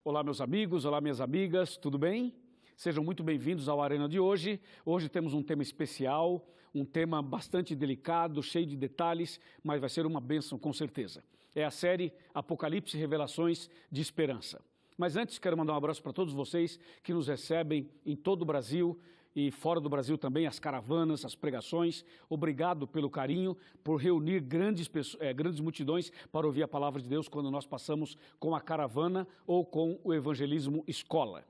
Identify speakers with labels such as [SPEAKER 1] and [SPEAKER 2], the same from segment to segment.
[SPEAKER 1] Olá, meus amigos, olá, minhas amigas, tudo bem? Sejam muito bem-vindos ao Arena de hoje. Hoje temos um tema especial, um tema bastante delicado, cheio de detalhes, mas vai ser uma bênção com certeza. É a série Apocalipse, Revelações de Esperança. Mas antes quero mandar um abraço para todos vocês que nos recebem em todo o Brasil e fora do Brasil também, as caravanas, as pregações. Obrigado pelo carinho, por reunir grandes multidões para ouvir a palavra de Deus quando nós passamos com a caravana ou com o evangelismo escola.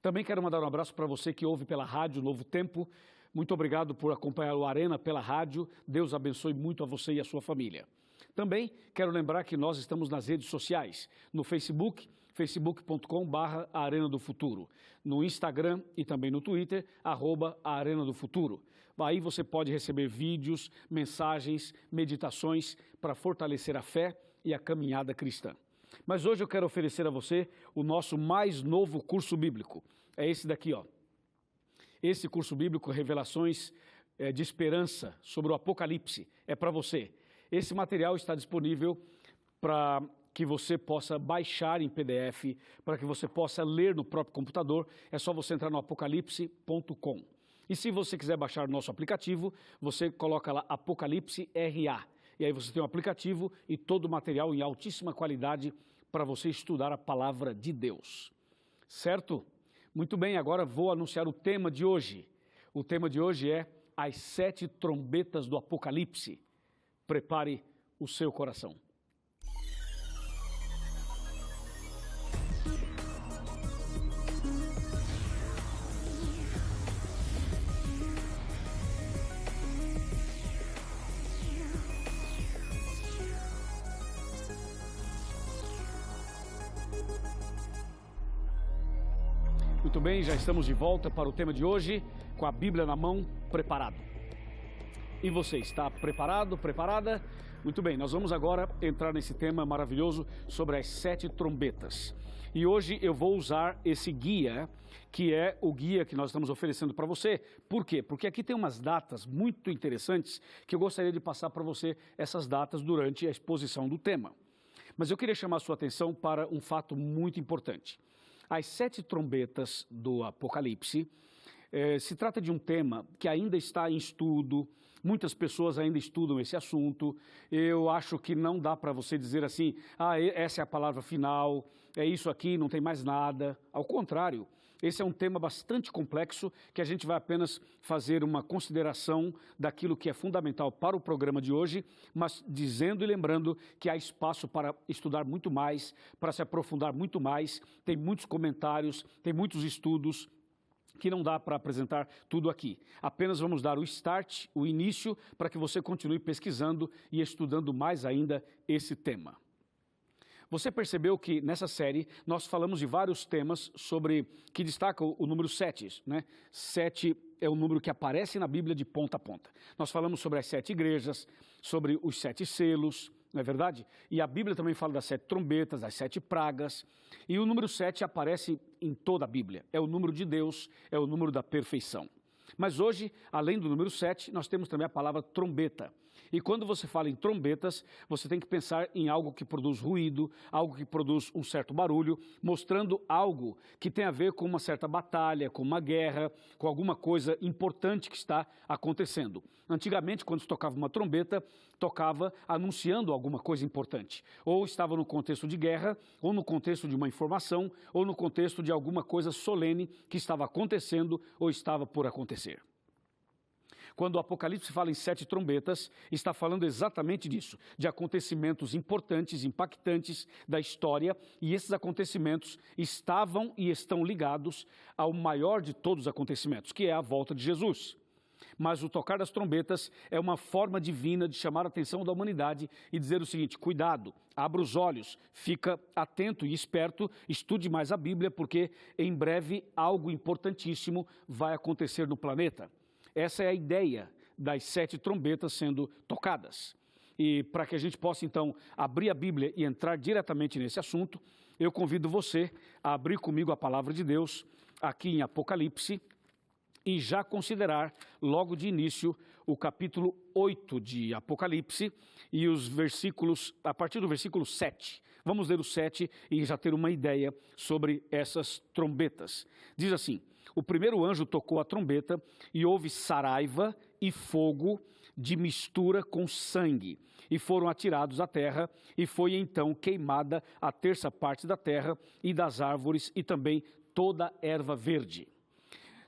[SPEAKER 1] Também quero mandar um abraço para você que ouve pela rádio Novo Tempo. Muito obrigado por acompanhar o Arena pela rádio. Deus abençoe muito a você e a sua família. Também quero lembrar que nós estamos nas redes sociais, no Facebook, facebook.com/Arena do Futuro, no Instagram e também no Twitter, @Arena do Futuro. Aí você pode receber vídeos, mensagens, meditações para fortalecer a fé e a caminhada cristã. Mas hoje eu quero oferecer a você o nosso mais novo curso bíblico. É esse daqui, ó. Esse curso bíblico, Revelações de Esperança sobre o Apocalipse, é para você. Esse material está disponível para que você possa baixar em PDF, para que você possa ler no próprio computador. É só você entrar no apocalipse.com. E se você quiser baixar o nosso aplicativo, você coloca lá Apocalipse RA. E aí você tem um aplicativo e todo o material em altíssima qualidade para você estudar a palavra de Deus. Certo? Muito bem, agora vou anunciar o tema de hoje. O tema de hoje é as 7 trombetas do Apocalipse. Prepare o seu coração. Muito bem, já estamos de volta para o tema de hoje, com a Bíblia na mão, preparado. E você, está preparado, preparada? Muito bem, nós vamos agora entrar nesse tema maravilhoso sobre as 7 trombetas. E hoje eu vou usar esse guia, que é o guia que nós estamos oferecendo para você. Por quê? Porque aqui tem umas datas muito interessantes que eu gostaria de passar para você essas datas durante a exposição do tema. Mas eu queria chamar a sua atenção para um fato muito importante. As 7 trombetas do Apocalipse se trata de um tema que ainda está em estudo, muitas pessoas ainda estudam esse assunto. Eu acho que não dá para você dizer assim, essa é a palavra final, é isso aqui, não tem mais nada. Ao contrário, esse é um tema bastante complexo que a gente vai apenas fazer uma consideração daquilo que é fundamental para o programa de hoje, mas dizendo e lembrando que há espaço para estudar muito mais, para se aprofundar muito mais, tem muitos comentários, tem muitos estudos, que não dá para apresentar tudo aqui. Apenas vamos dar o start, o início, para que você continue pesquisando e estudando mais ainda esse tema. Você percebeu que nessa série nós falamos de vários temas que destacam o número 7, né? 7 é o número que aparece na Bíblia de ponta a ponta. Nós falamos sobre as 7 igrejas, sobre os 7 selos, não é verdade? E a Bíblia também fala das 7 trombetas, das 7 pragas. E o número 7 aparece em toda a Bíblia. É o número de Deus, é o número da perfeição. Mas hoje, além do número 7, nós temos também a palavra trombeta. E quando você fala em trombetas, você tem que pensar em algo que produz ruído, algo que produz um certo barulho, mostrando algo que tem a ver com uma certa batalha, com uma guerra, com alguma coisa importante que está acontecendo. Antigamente, quando se tocava uma trombeta, tocava anunciando alguma coisa importante. Ou estava no contexto de guerra, ou no contexto de uma informação, ou no contexto de alguma coisa solene que estava acontecendo ou estava por acontecer. Quando o Apocalipse fala em 7 trombetas, está falando exatamente disso, de acontecimentos importantes, impactantes da história, e esses acontecimentos estavam e estão ligados ao maior de todos os acontecimentos, que é a volta de Jesus. Mas o tocar das trombetas é uma forma divina de chamar a atenção da humanidade e dizer o seguinte: cuidado, abra os olhos, fica atento e esperto, estude mais a Bíblia, porque em breve algo importantíssimo vai acontecer no planeta. Essa é a ideia das 7 trombetas sendo tocadas. E para que a gente possa então abrir a Bíblia e entrar diretamente nesse assunto, eu convido você a abrir comigo a palavra de Deus aqui em Apocalipse e já considerar logo de início o capítulo 8 de Apocalipse e os versículos, a partir do versículo 7. Vamos ler o 7 e já ter uma ideia sobre essas trombetas. Diz assim: o primeiro anjo tocou a trombeta e houve saraiva e fogo de mistura com sangue, e foram atirados à terra, e foi então queimada a terça parte da terra e das árvores e também toda a erva verde.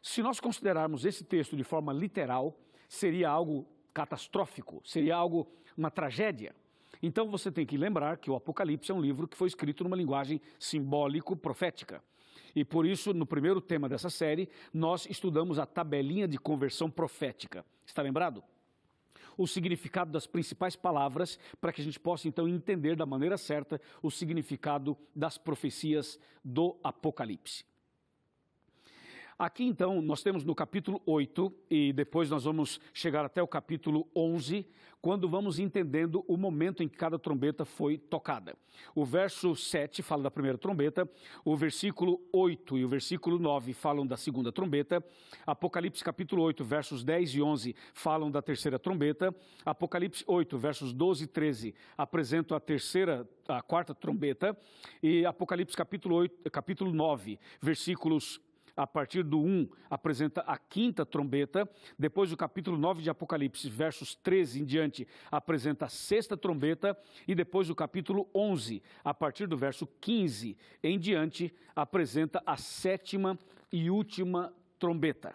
[SPEAKER 1] Se nós considerarmos esse texto de forma literal, seria algo catastrófico, seria algo, uma tragédia. Então você tem que lembrar que o Apocalipse é um livro que foi escrito numa linguagem simbólico-profética. E por isso, no primeiro tema dessa série, nós estudamos a tabelinha de conversão profética. Está lembrado? O significado das principais palavras, para que a gente possa então entender da maneira certa o significado das profecias do Apocalipse. Aqui então nós temos no capítulo 8 e depois nós vamos chegar até o capítulo 11, quando vamos entendendo o momento em que cada trombeta foi tocada. O verso 7 fala da primeira trombeta, o versículo 8 e o versículo 9 falam da segunda trombeta, Apocalipse capítulo 8, versos 10 e 11 falam da terceira trombeta, Apocalipse 8, versos 12 e 13 apresentam a quarta trombeta, e Apocalipse capítulo 9, versículos a partir do 1, apresenta a quinta trombeta. Depois, o capítulo 9 de Apocalipse, versos 13 em diante, apresenta a sexta trombeta. E depois, o capítulo 11, a partir do verso 15 em diante, apresenta a sétima e última trombeta.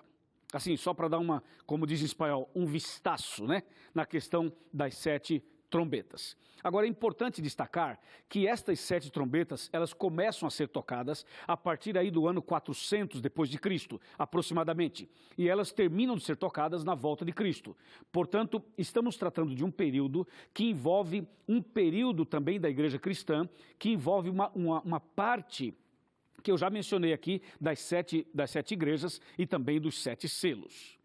[SPEAKER 1] Assim, só para dar uma, como diz em espanhol, um vistaço, né, na questão das 7 trombetas. Agora é importante destacar que estas 7 trombetas, elas começam a ser tocadas a partir aí do ano 400 depois de Cristo, aproximadamente, e elas terminam de ser tocadas na volta de Cristo. Portanto, estamos tratando de um período que envolve um período também da igreja cristã, que envolve uma parte que eu já mencionei aqui das sete igrejas e também dos 7 selos.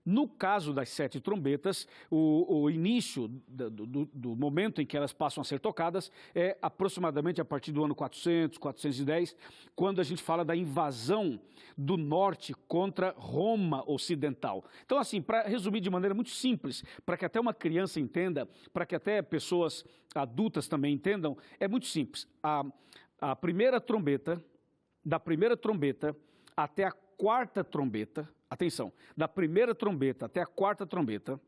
[SPEAKER 1] No caso das 7 trombetas, o início do momento em que elas passam a ser tocadas é aproximadamente a partir do ano 400, 410, quando a gente fala da invasão do norte contra Roma ocidental. Então, assim, para resumir de maneira muito simples, para que até uma criança entenda, para que até pessoas adultas também entendam, é muito simples. A primeira trombeta, da primeira trombeta até a quarta trombeta, atenção, da primeira trombeta até a quarta trombeta,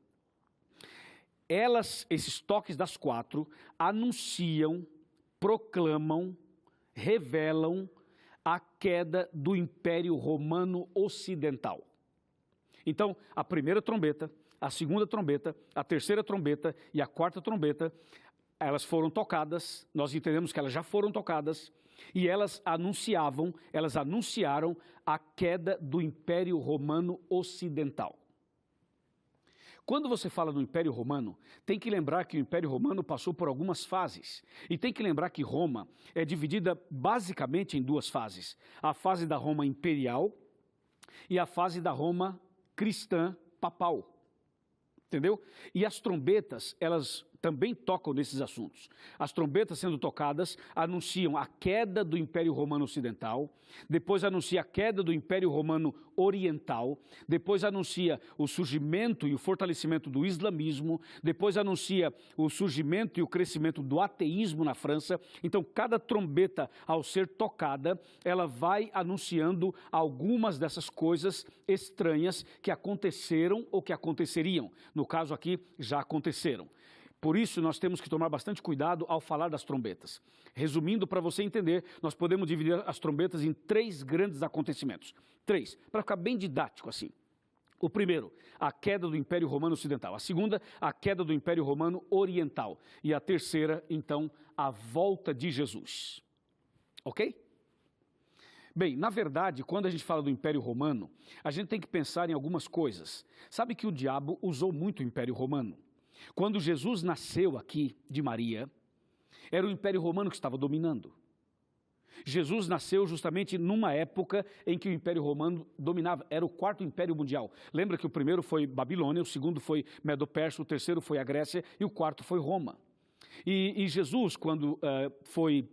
[SPEAKER 1] esses toques das 4 anunciam, proclamam, revelam a queda do Império Romano Ocidental. Então, a primeira trombeta, a segunda trombeta, a terceira trombeta e a quarta trombeta, elas foram tocadas, nós entendemos que elas já foram tocadas, e elas anunciaram a queda do Império Romano Ocidental. Quando você fala do Império Romano, tem que lembrar que o Império Romano passou por algumas fases. E tem que lembrar que Roma é dividida basicamente em 2 fases. A fase da Roma imperial e a fase da Roma cristã papal. Entendeu? E as trombetas, elas também tocam nesses assuntos. As trombetas sendo tocadas anunciam a queda do Império Romano Ocidental, depois anuncia a queda do Império Romano Oriental, depois anuncia o surgimento e o fortalecimento do islamismo, depois anuncia o surgimento e o crescimento do ateísmo na França. Então, cada trombeta, ao ser tocada, ela vai anunciando algumas dessas coisas estranhas que aconteceram ou que aconteceriam. No caso aqui, já aconteceram. Por isso, nós temos que tomar bastante cuidado ao falar das trombetas. Resumindo, para você entender, nós podemos dividir as trombetas em 3 grandes acontecimentos. 3, para ficar bem didático assim. O primeiro, a queda do Império Romano Ocidental. A segunda, a queda do Império Romano Oriental. E a terceira, então, a volta de Jesus. Ok? Bem, na verdade, quando a gente fala do Império Romano, a gente tem que pensar em algumas coisas. Sabe que o diabo usou muito o Império Romano? Quando Jesus nasceu aqui de Maria, era o Império Romano que estava dominando. Jesus nasceu justamente numa época em que o Império Romano dominava, era o 4º Império Mundial. Lembra que o primeiro foi Babilônia, o segundo foi Medo-Persa, o terceiro foi a Grécia e o 4º foi Roma. E Jesus, quando foi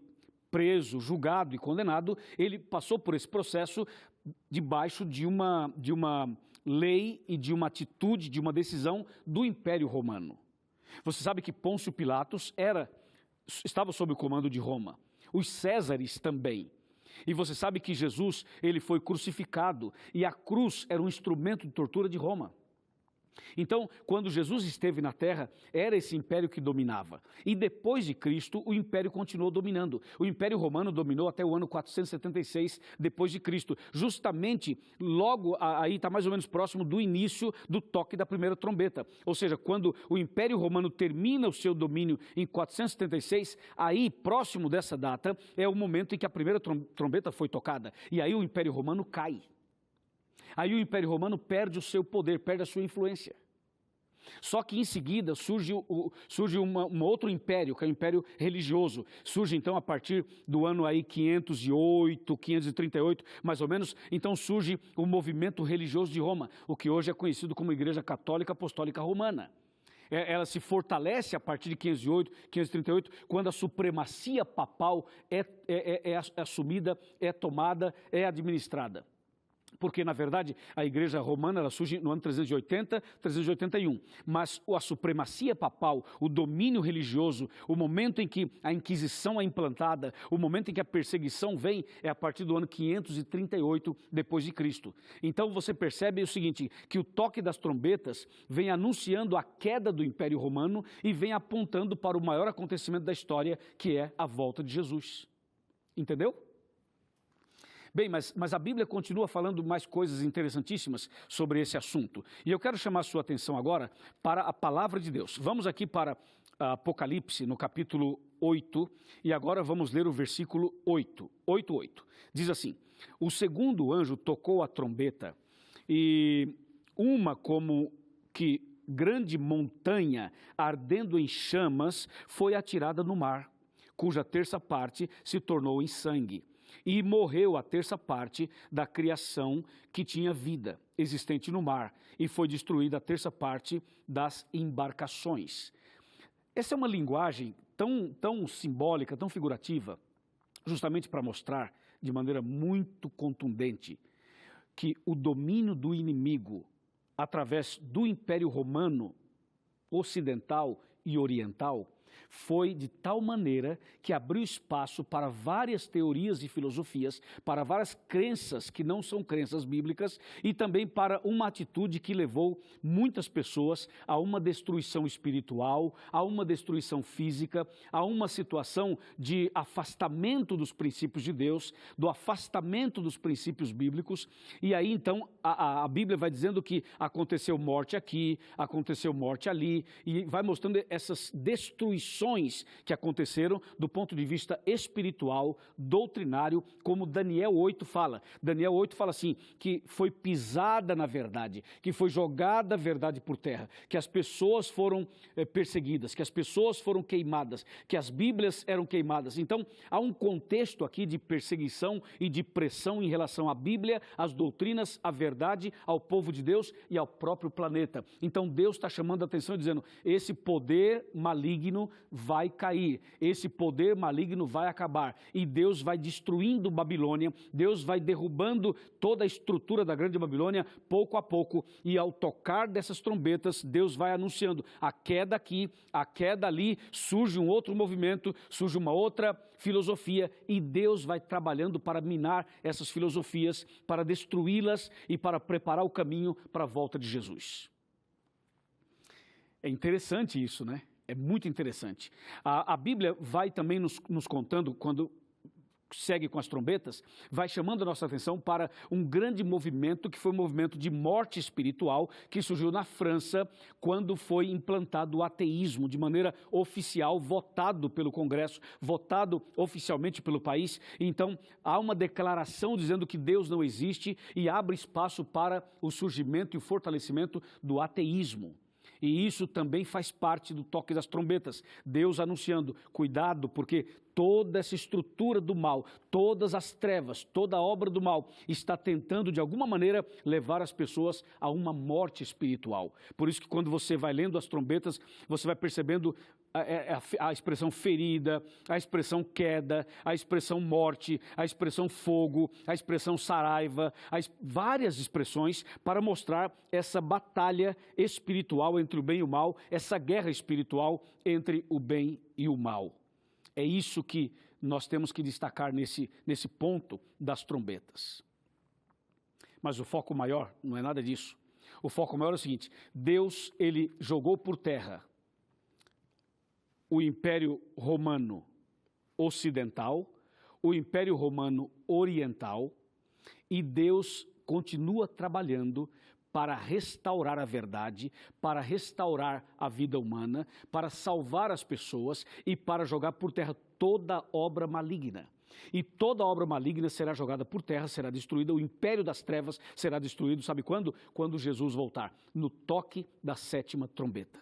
[SPEAKER 1] preso, julgado e condenado, ele passou por esse processo debaixo de uma lei e de uma atitude, de uma decisão do Império Romano. Você sabe que Pôncio Pilatos era estava sob o comando de Roma. Os Césares também. E você sabe que Jesus, ele foi crucificado e a cruz era um instrumento de tortura de Roma. Então, quando Jesus esteve na terra, era esse império que dominava. E depois de Cristo, o império continuou dominando. O Império Romano dominou até o ano 476 depois de Cristo. Justamente, logo aí está mais ou menos próximo do início do toque da primeira trombeta. Ou seja, quando o Império Romano termina o seu domínio em 476, aí, próximo dessa data, é o momento em que a primeira trombeta foi tocada. E aí o Império Romano cai. Aí o Império Romano perde o seu poder, perde a sua influência. Só que em seguida surge um outro império, que é o Império Religioso. Surge então a partir do ano aí 508, 538, mais ou menos. Então surge o movimento religioso de Roma, o que hoje é conhecido como Igreja Católica Apostólica Romana. Ela se fortalece a partir de 508, 538, quando a supremacia papal é assumida, é tomada, é administrada. Porque, na verdade, a Igreja Romana ela surge no ano 380, 381. Mas a supremacia papal, o domínio religioso, o momento em que a Inquisição é implantada, o momento em que a perseguição vem, é a partir do ano 538 depois de Cristo. Então você percebe o seguinte, que o toque das trombetas vem anunciando a queda do Império Romano e vem apontando para o maior acontecimento da história, que é a volta de Jesus. Entendeu? Bem, mas a Bíblia continua falando mais coisas interessantíssimas sobre esse assunto. E eu quero chamar a sua atenção agora para a palavra de Deus. Vamos aqui para Apocalipse, no capítulo 8, e agora vamos ler o versículo 8. 8:8. Diz assim: o segundo anjo tocou a trombeta, e uma como que grande montanha ardendo em chamas foi atirada no mar, cuja terça parte se tornou em sangue. E morreu a terça parte da criação que tinha vida, existente no mar, e foi destruída a terça parte das embarcações. Essa é uma linguagem tão simbólica, tão figurativa, justamente para mostrar de maneira muito contundente que o domínio do inimigo, através do Império Romano ocidental e oriental, foi de tal maneira que abriu espaço para várias teorias e filosofias, para várias crenças que não são crenças bíblicas e também para uma atitude que levou muitas pessoas a uma destruição espiritual, a uma destruição física, a uma situação de afastamento dos princípios de Deus, do afastamento dos princípios bíblicos. E aí então a Bíblia vai dizendo que aconteceu morte aqui, aconteceu morte ali, e vai mostrando essas destruições que aconteceram do ponto de vista espiritual, doutrinário, como Daniel 8 fala. Daniel 8 fala assim, que foi pisada na verdade, que foi jogada a verdade por terra, que as pessoas foram perseguidas, que as pessoas foram queimadas, que as Bíblias eram queimadas. Então, há um contexto aqui de perseguição e de pressão em relação à Bíblia, às doutrinas, à verdade, ao povo de Deus e ao próprio planeta. Então, Deus está chamando a atenção e dizendo, esse poder maligno vai cair, esse poder maligno vai acabar e Deus vai destruindo Babilônia, Deus vai derrubando toda a estrutura da grande Babilônia pouco a pouco, e ao tocar dessas trombetas, Deus vai anunciando a queda aqui, a queda ali, surge um outro movimento, surge uma outra filosofia e Deus vai trabalhando para minar essas filosofias, para destruí-las e para preparar o caminho para a volta de Jesus. É interessante isso, né? É muito interessante. A Bíblia vai também nos contando, quando segue com as trombetas, vai chamando a nossa atenção para um grande movimento, que foi um movimento de morte espiritual, que surgiu na França, quando foi implantado o ateísmo, de maneira oficial, votado pelo Congresso, votado oficialmente pelo país. Então, há uma declaração dizendo que Deus não existe e abre espaço para o surgimento e o fortalecimento do ateísmo. E isso também faz parte do toque das trombetas. Deus anunciando, cuidado, porque toda essa estrutura do mal, todas as trevas, toda a obra do mal está tentando de alguma maneira levar as pessoas a uma morte espiritual. Por isso que quando você vai lendo as trombetas, você vai percebendo a expressão ferida, a expressão queda, a expressão morte, a expressão fogo, a expressão saraiva, várias expressões para mostrar essa batalha espiritual entre o bem e o mal, essa guerra espiritual entre o bem e o mal. É isso que nós temos que destacar nesse ponto das trombetas. Mas o foco maior não é nada disso. O foco maior é o seguinte: Deus, ele jogou por terra o Império Romano Ocidental, o Império Romano Oriental, e Deus continua trabalhando para restaurar a verdade, para restaurar a vida humana, para salvar as pessoas e para jogar por terra toda obra maligna. E toda obra maligna será jogada por terra, será destruída, o império das trevas será destruído, sabe quando? Quando Jesus voltar, no toque da 7ª trombeta.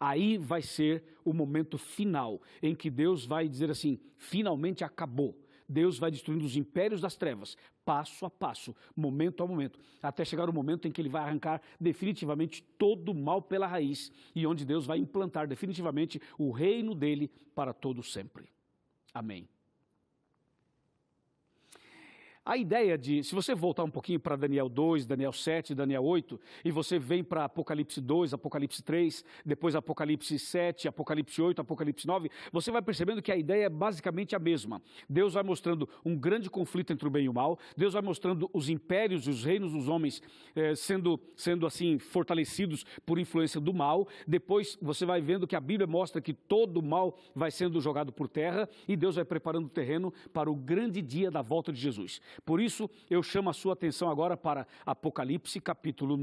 [SPEAKER 1] Aí vai ser o momento final, em que Deus vai dizer assim, finalmente acabou. Deus vai destruindo os impérios das trevas, passo a passo, momento a momento, até chegar o momento em que ele vai arrancar definitivamente todo o mal pela raiz, e onde Deus vai implantar definitivamente o reino dele para todo sempre. Amém. A ideia de, se você voltar um pouquinho para Daniel 2, Daniel 7, Daniel 8, e você vem para Apocalipse 2, Apocalipse 3, depois Apocalipse 7, Apocalipse 8, Apocalipse 9, você vai percebendo que a ideia é basicamente a mesma. Deus vai mostrando um grande conflito entre o bem e o mal, Deus vai mostrando os impérios e os reinos dos homens sendo assim fortalecidos por influência do mal. Depois você vai vendo que a Bíblia mostra que todo o mal vai sendo jogado por terra e Deus vai preparando o terreno para o grande dia da volta de Jesus. Por isso, eu chamo a sua atenção agora para Apocalipse capítulo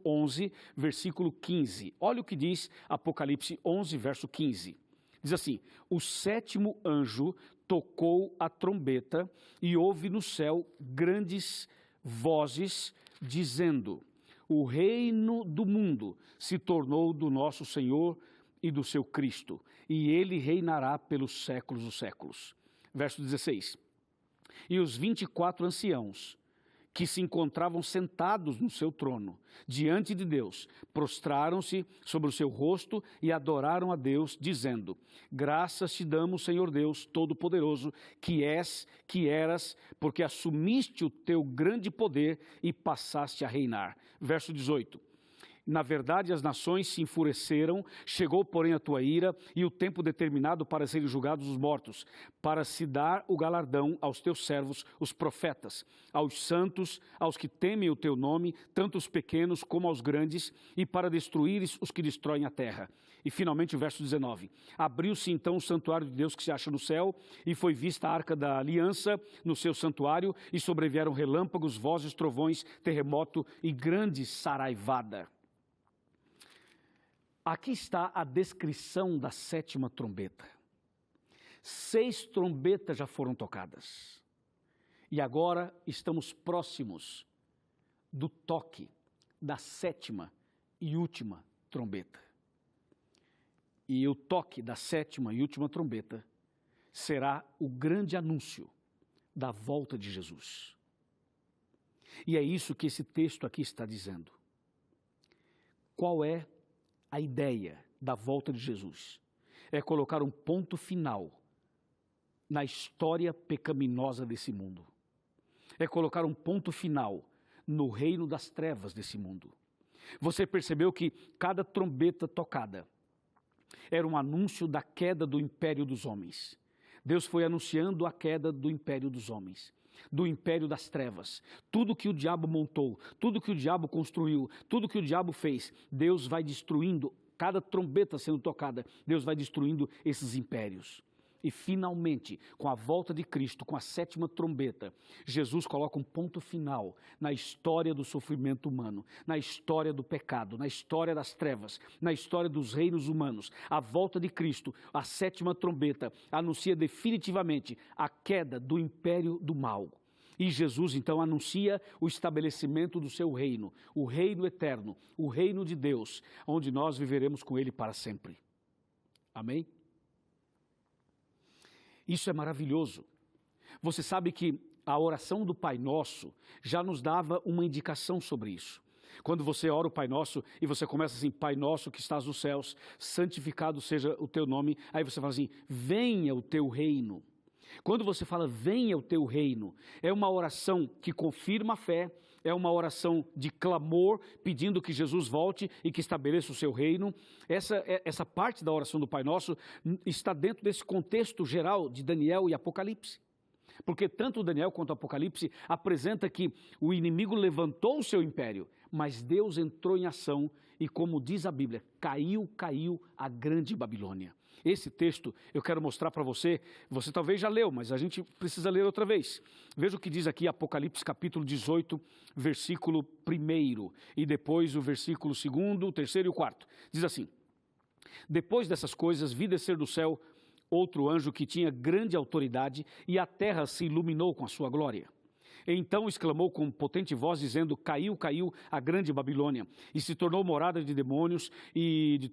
[SPEAKER 1] 11, versículo 15. Olha o que diz Apocalipse 11, verso 15. Diz assim: o 7º anjo tocou a trombeta e houve no céu grandes vozes dizendo: o reino do mundo se tornou do nosso Senhor e do seu Cristo, e ele reinará pelos séculos dos séculos. Verso 16, e os 24 anciãos que se encontravam sentados no seu trono, diante de Deus, prostraram-se sobre o seu rosto e adoraram a Deus, dizendo: graças te damos, Senhor Deus Todo-Poderoso, que és, que eras, porque assumiste o teu grande poder e passaste a reinar. Verso 18, na verdade, as nações se enfureceram, chegou, porém, a tua ira e o tempo determinado para serem julgados os mortos, para se dar o galardão aos teus servos, os profetas, aos santos, aos que temem o teu nome, tanto os pequenos como aos grandes, e para destruires os que destroem a terra. E, finalmente, o verso 19. Abriu-se, então, o santuário de Deus que se acha no céu, e foi vista a arca da aliança no seu santuário, e sobrevieram relâmpagos, vozes, trovões, terremoto e grande saraivada. Aqui está a descrição da 7ª trombeta. 6 trombetas já foram tocadas. E agora estamos próximos do toque da 7ª e última trombeta. E o toque da 7ª e última trombeta será o grande anúncio da volta de Jesus. E é isso que esse texto aqui está dizendo. Qual é a ideia da volta de Jesus? É colocar um ponto final na história pecaminosa desse mundo. É colocar um ponto final no reino das trevas desse mundo. Você percebeu que cada trombeta tocada era um anúncio da queda do império dos homens. Deus foi anunciando a queda do império dos homens, do império das trevas. Tudo que o diabo montou, tudo que o diabo construiu, tudo que o diabo fez, Deus vai destruindo. Cada trombeta sendo tocada, Deus vai destruindo esses impérios. E finalmente, com a volta de Cristo, com a 7ª trombeta, Jesus coloca um ponto final na história do sofrimento humano, na história do pecado, na história das trevas, na história dos reinos humanos. A volta de Cristo, a 7ª trombeta, anuncia definitivamente a queda do império do mal. E Jesus, então, anuncia o estabelecimento do seu reino, o reino eterno, o reino de Deus, onde nós viveremos com Ele para sempre. Amém? Isso é maravilhoso. Você sabe que a oração do Pai Nosso já nos dava uma indicação sobre isso. Quando você ora o Pai Nosso e você começa assim: Pai Nosso que estás nos céus, santificado seja o teu nome. Aí você fala assim: venha o teu reino. Quando você fala venha o teu reino, é uma oração que confirma a fé, é uma oração de clamor, pedindo que Jesus volte e que estabeleça o seu reino. Essa parte da oração do Pai Nosso está dentro desse contexto geral de Daniel e Apocalipse. Porque tanto Daniel quanto o Apocalipse apresenta que o inimigo levantou o seu império, mas Deus entrou em ação e, como diz a Bíblia, caiu a grande Babilônia. Esse texto eu quero mostrar para você, você talvez já leu, mas a gente precisa ler outra vez. Veja o que diz aqui Apocalipse capítulo 18, versículo 1 e depois o versículo 2, o 3 e o 4. Diz assim: depois dessas coisas vi descer do céu outro anjo que tinha grande autoridade e a terra se iluminou com a sua glória. Então exclamou com potente voz, dizendo: caiu a grande Babilônia, e se tornou morada de demônios e de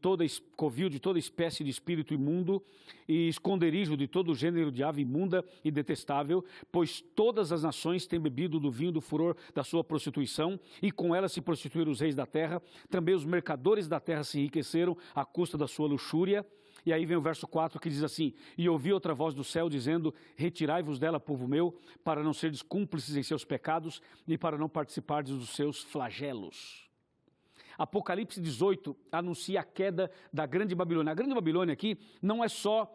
[SPEAKER 1] covil de toda espécie de espírito imundo, e esconderijo de todo gênero de ave imunda e detestável, pois todas as nações têm bebido do vinho do furor da sua prostituição, e com ela se prostituíram os reis da terra, também os mercadores da terra se enriqueceram à custa da sua luxúria. E aí vem o verso 4 que diz assim: e ouvi outra voz do céu dizendo: retirai-vos dela, povo meu, para não serdes cúmplices em seus pecados e para não participardes dos seus flagelos. Apocalipse 18 anuncia a queda da grande Babilônia. A grande Babilônia aqui não é só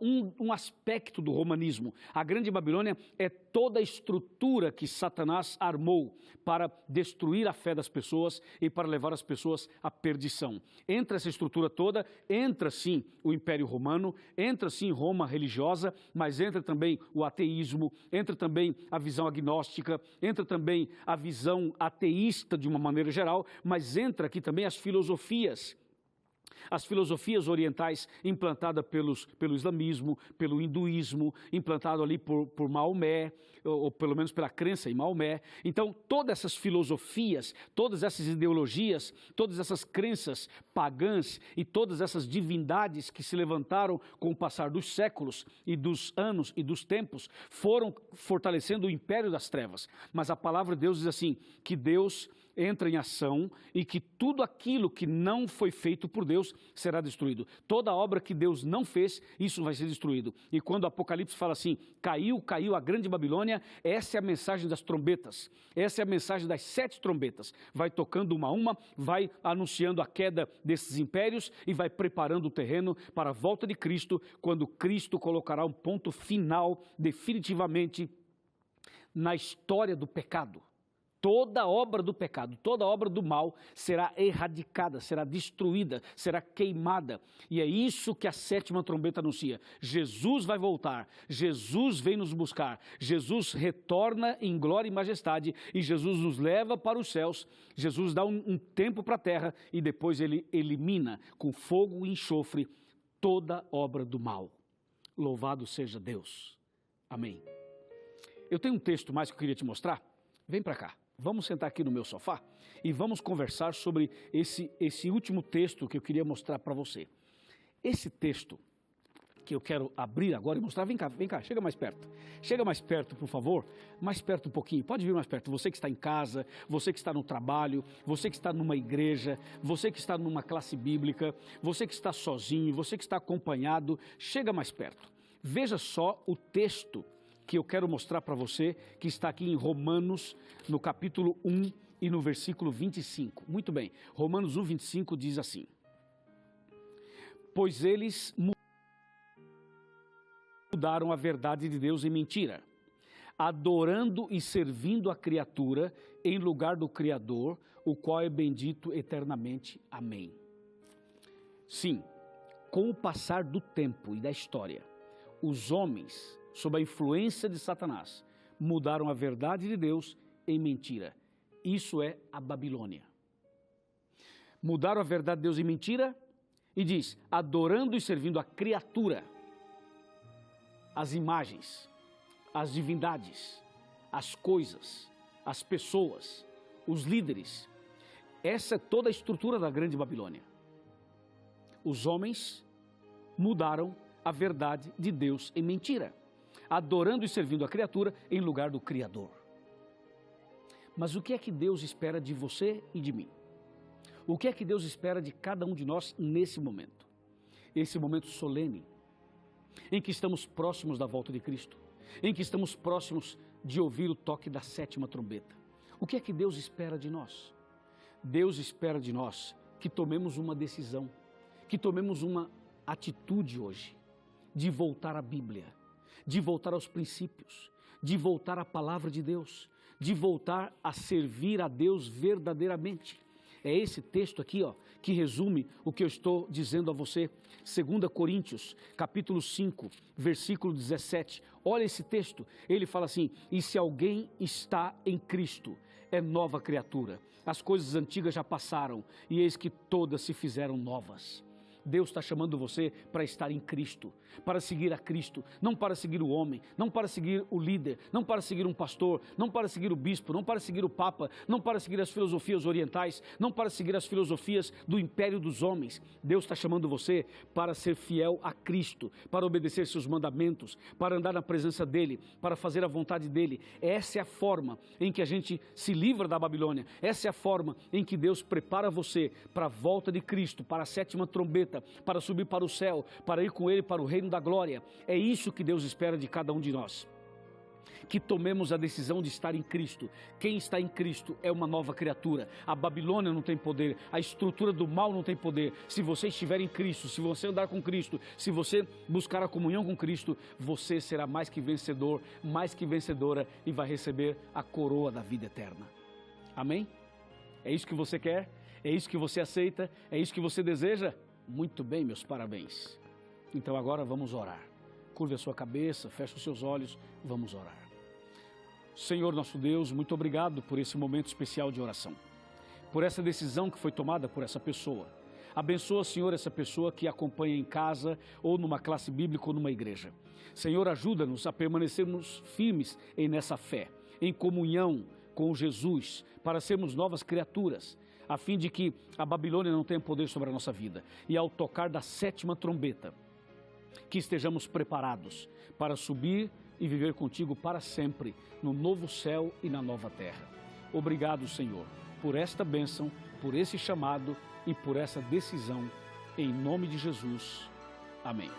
[SPEAKER 1] um aspecto do romanismo. A grande Babilônia é toda a estrutura que Satanás armou para destruir a fé das pessoas e para levar as pessoas à perdição. Entra essa estrutura toda, entra sim o Império Romano, entra sim Roma religiosa, mas entra também o ateísmo, entra também a visão agnóstica, entra também a visão ateísta de uma maneira geral, mas entra aqui também as filosofias orientais implantadas pelo islamismo, pelo hinduísmo, implantado ali por Maomé, ou pelo menos pela crença em Maomé. Então, todas essas filosofias, todas essas ideologias, todas essas crenças pagãs e todas essas divindades que se levantaram com o passar dos séculos e dos anos e dos tempos, foram fortalecendo o império das trevas. Mas a palavra de Deus diz assim, que Deus entra em ação e que tudo aquilo que não foi feito por Deus será destruído. Toda obra que Deus não fez, isso vai ser destruído. E quando o Apocalipse fala assim, caiu a grande Babilônia, essa é a mensagem das trombetas. Essa é a mensagem das 7 trombetas. Vai tocando uma a uma, vai anunciando a queda desses impérios e vai preparando o terreno para a volta de Cristo, quando Cristo colocará um ponto final, definitivamente, na história do pecado. Toda obra do pecado, toda obra do mal será erradicada, será destruída, será queimada. E é isso que a 7ª trombeta anuncia. Jesus vai voltar, Jesus vem nos buscar, Jesus retorna em glória e majestade e Jesus nos leva para os céus. Jesus dá um tempo para a terra e depois ele elimina com fogo e enxofre toda obra do mal. Louvado seja Deus. Amém. Eu tenho um texto mais que eu queria te mostrar. Vem para cá. Vamos sentar aqui no meu sofá e vamos conversar sobre esse último texto que eu queria mostrar para você. Esse texto que eu quero abrir agora e mostrar, vem cá, chega mais perto. Chega mais perto, por favor, mais perto um pouquinho, pode vir mais perto. Você que está em casa, você que está no trabalho, você que está numa igreja, você que está numa classe bíblica, você que está sozinho, você que está acompanhado, chega mais perto. Veja só o texto que eu quero mostrar para você, que está aqui em Romanos, no capítulo 1 e no versículo 25. Muito bem, Romanos 1, 25 diz assim: pois eles mudaram a verdade de Deus em mentira, adorando e servindo a criatura em lugar do Criador, o qual é bendito eternamente. Amém. Sim, com o passar do tempo e da história, os homens, sob a influência de Satanás, mudaram a verdade de Deus em mentira. Isso é a Babilônia. Mudaram a verdade de Deus em mentira e diz, adorando e servindo a criatura, as imagens, as divindades, as coisas, as pessoas, os líderes. Essa é toda a estrutura da grande Babilônia. Os homens mudaram a verdade de Deus em mentira, adorando e servindo a criatura em lugar do Criador. Mas o que é que Deus espera de você e de mim? O que é que Deus espera de cada um de nós nesse momento? Esse momento solene, em que estamos próximos da volta de Cristo, em que estamos próximos de ouvir o toque da 7ª trombeta. O que é que Deus espera de nós? Deus espera de nós que tomemos uma decisão, que tomemos uma atitude hoje, de voltar à Bíblia, de voltar aos princípios, de voltar à palavra de Deus, de voltar a servir a Deus verdadeiramente. É esse texto aqui, que resume o que eu estou dizendo a você. 2 Coríntios, capítulo 5, versículo 17. Olha esse texto, ele fala assim: e se alguém está em Cristo, é nova criatura. As coisas antigas já passaram e eis que todas se fizeram novas. Deus está chamando você para estar em Cristo, para seguir a Cristo, não para seguir o homem, não para seguir o líder, não para seguir um pastor, não para seguir o bispo, não para seguir o papa, não para seguir as filosofias orientais, não para seguir as filosofias do império dos homens. Deus está chamando você para ser fiel a Cristo, para obedecer seus mandamentos, para andar na presença dEle, para fazer a vontade dEle. Essa é a forma em que a gente se livra da Babilônia, essa é a forma em que Deus prepara você para a volta de Cristo, para a sétima trombeta, para subir para o céu, para ir com Ele para o reino da glória. É isso que Deus espera de cada um de nós, que tomemos a decisão de estar em Cristo. Quem está em Cristo é uma nova criatura. A Babilônia não tem poder, a estrutura do mal não tem poder. Se você estiver em Cristo, se você andar com Cristo, se você buscar a comunhão com Cristo, você será mais que vencedor, mais que vencedora, e vai receber a coroa da vida eterna. Amém? É isso que você quer? É isso que você aceita? É isso que você deseja? Muito bem, meus parabéns. Então agora vamos orar. Curve a sua cabeça, feche os seus olhos, vamos orar. Senhor nosso Deus, muito obrigado por esse momento especial de oração, por essa decisão que foi tomada por essa pessoa. Abençoa, Senhor, essa pessoa que acompanha em casa, ou numa classe bíblica, ou numa igreja. Senhor, ajuda-nos a permanecermos firmes nessa fé, em comunhão com Jesus, para sermos novas criaturas, a fim de que a Babilônia não tenha poder sobre a nossa vida. E ao tocar da sétima trombeta, que estejamos preparados para subir e viver contigo para sempre, no novo céu e na nova terra. Obrigado, Senhor, por esta bênção, por esse chamado e por essa decisão, em nome de Jesus. Amém.